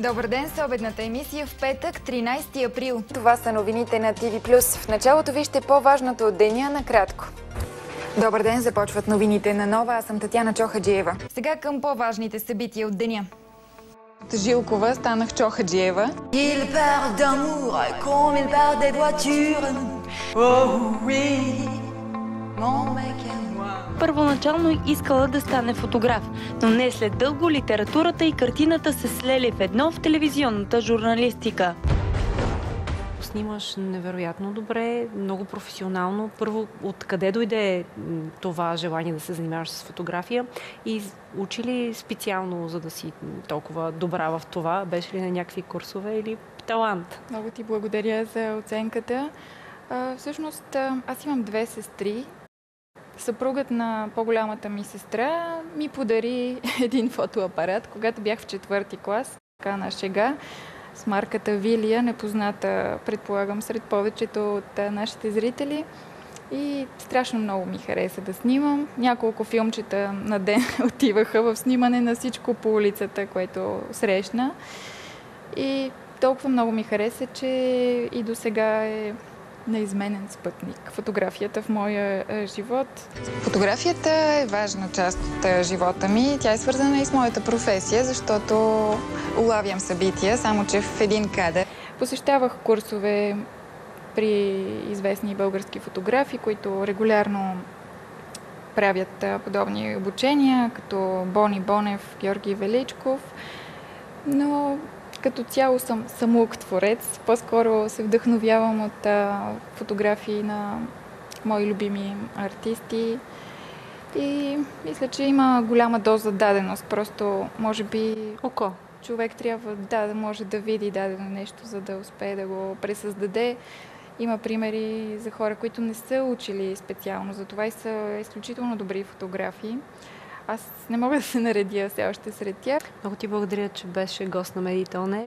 Добър ден с обедната емисия в петък, 13 април. Това са новините на TV+. В началото вижте по-важното от деня накратко. Добър ден, започват новините на Нова. Аз съм Татяна Чохаджиева. Сега към по-важните събития от деня. Жилкова станах Чохаджиева. Il parle d'amour comme il parle des voitures. Oh oui, mon mec et moi. Първоначално искала да стане фотограф, но не след дълго литературата и картината се слели в едно в телевизионната журналистика. Снимаш невероятно добре, много професионално. Първо, откъде дойде това желание да се занимаваш с фотография и учи ли специално, за да си толкова добра в това? Беше ли на някакви курсове или талант? Много ти благодаря за оценката. Всъщност, аз имам две сестри. Съпругът на по-голямата ми сестра ми подари един фотоапарат, когато бях в 4-ти клас. Така на шега, с марката Вилия, непозната, предполагам, сред повечето от нашите зрители. И страшно много ми хареса да снимам. Няколко филмчета на ден отиваха в снимане на всичко по улицата, което срещна. И толкова много ми хареса, че и до сега е неизменен спътник. Фотографията в моя живот. Фотографията е важна част от живота ми. Тя е свързана и с моята професия, защото улавям събития, само че в един кадър. Посещавах курсове при известни български фотографи, които регулярно правят подобни обучения, като Бони Бонев, Георги Величков. Но като цяло съм самоук творец. По-скоро се вдъхновявам от фотографии на мои любими артисти. И мисля, че има голяма доза даденост. Просто, може би, Око. човек трябва да може да види дадено нещо, за да успее да го пресъздаде. Има примери за хора, които не са учили специално за това и са изключително добри фотографии. Аз не мога да се наредя все още сред тях. Много ти благодаря, че беше гост на Медитоне.